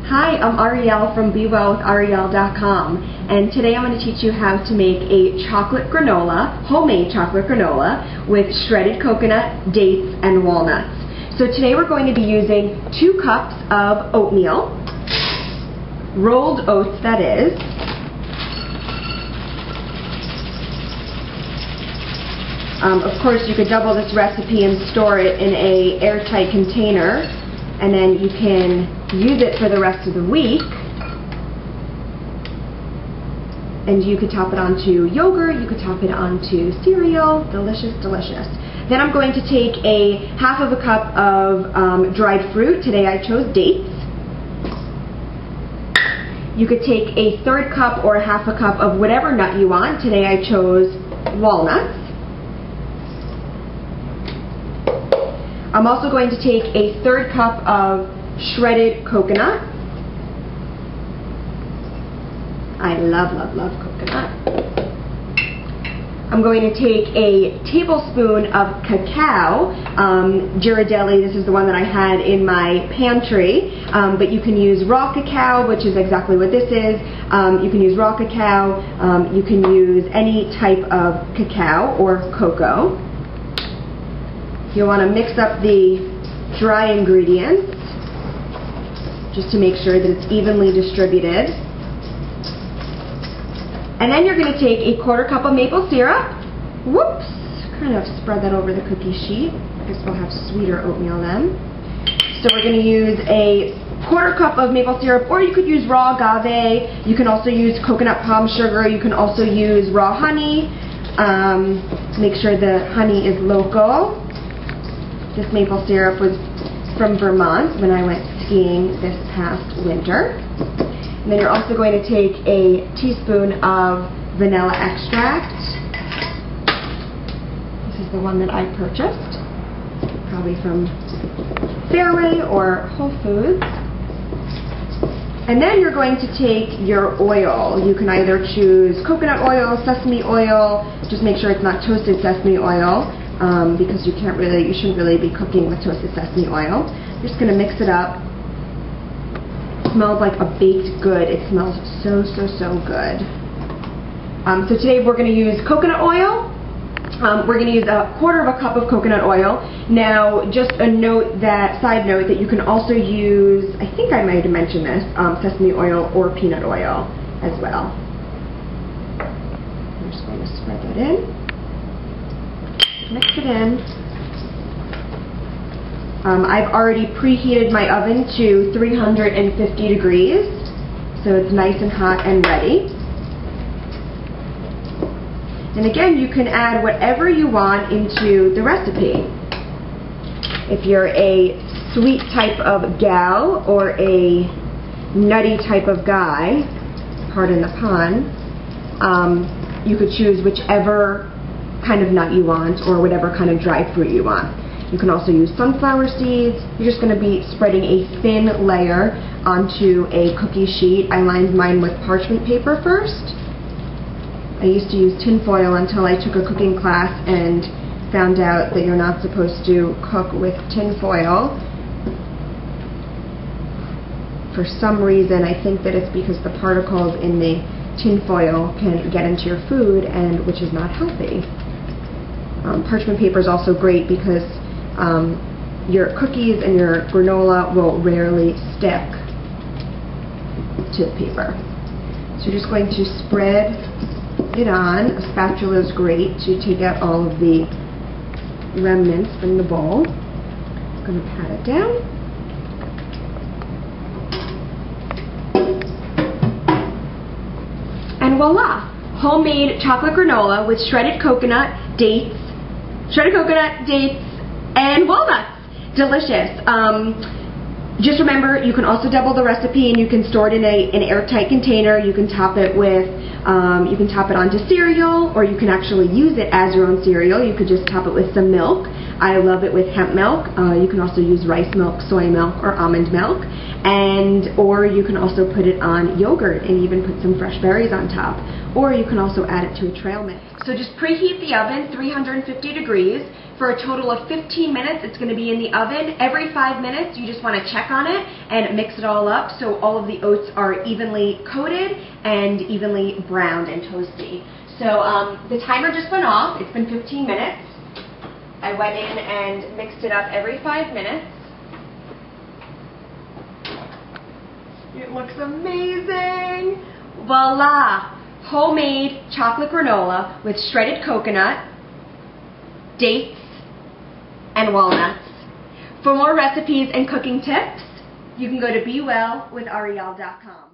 Hi, I'm Arielle from BeWellwithArielle.com, and today I'm going to teach you how to make a chocolate granola, homemade chocolate granola, with shredded coconut, dates, and walnuts. So today we're going to be using 2 cups of oatmeal, rolled oats that is, of course you could double this recipe and store it in an airtight container, and then you can use it for the rest of the week. And you could top it onto yogurt, you could top it onto cereal. Delicious, delicious. Then I'm going to take a half of a cup of dried fruit. Today I chose dates. You could take a 1/3 cup or a half a cup of whatever nut you want. Today I chose walnuts. I'm also going to take a 1/3 cup of shredded coconut. I love, love, love coconut. I'm going to take a tablespoon of cacao. Ghirardelli, this is the one that I had in my pantry, but you can use raw cacao, which is exactly what this is. You can use raw cacao. You can use any type of cacao or cocoa. You'll want to mix up the dry ingredients just to make sure that it's evenly distributed. And then you're going to take a 1/4 cup of maple syrup. Whoops! Kind of spread that over the cookie sheet. I guess we'll have sweeter oatmeal then. So we're going to use a 1/4 cup of maple syrup, or you could use raw agave. You can also use coconut palm sugar. You can also use raw honey. Make sure the honey is local. This maple syrup was from Vermont when I went skiing this past winter. And then you're also going to take a teaspoon of vanilla extract. This is the one that I purchased, probably from Fairway or Whole Foods. And then you're going to take your oil. You can either choose coconut oil, sesame oil. Just make sure it's not toasted sesame oil. Because you shouldn't really be cooking with toasted sesame oil. You're just going to mix it up. It smells like a baked good. It smells so, so, so good. So today we're going to use coconut oil. We're going to use a 1/4 cup of coconut oil. Now, just a side note that you can also use, I think I might have mentioned this, sesame oil or peanut oil as well. I'm just going to spread that in. Mix it in. I've already preheated my oven to 350 degrees, so it's nice and hot and ready. And again, you can add whatever you want into the recipe. If you're a sweet type of gal or a nutty type of guy, pardon the pun, you could choose whichever kind of nut you want or whatever kind of dried fruit you want. You can also use sunflower seeds. You're just going to be spreading a thin layer onto a cookie sheet. I lined mine with parchment paper first. I used to use tin foil until I took a cooking class and found out that you're not supposed to cook with tin foil. For some reason, I think that it's because the particles in the tin foil can get into your food, and which is not healthy. Parchment paper is also great because your cookies and your granola will rarely stick to the paper. So you're just going to spread it on. A spatula is great to take out all of the remnants from the bowl. I'm going to pat it down. And voila! Homemade chocolate granola with shredded coconut, dates, and walnuts. Delicious. Just remember, you can also double the recipe, and you can store it in an airtight container. You can top it with, you can top it onto cereal, or you can actually use it as your own cereal. You could just top it with some milk. I love it with hemp milk. You can also use rice milk, soy milk, or almond milk, or you can also put it on yogurt and even put some fresh berries on top. Or you can also add it to a trail mix. So just preheat the oven 350 degrees. for a total of 15 minutes. It's going to be in the oven. Every 5 minutes, you just want to check on it and mix it all up so all of the oats are evenly coated and evenly browned and toasty. So the timer just went off. It's been 15 minutes. I went in and mixed it up every 5 minutes. It looks amazing. Voila! Homemade chocolate granola with shredded coconut, dates, and walnuts. For more recipes and cooking tips, you can go to BeWellwithArielle.com.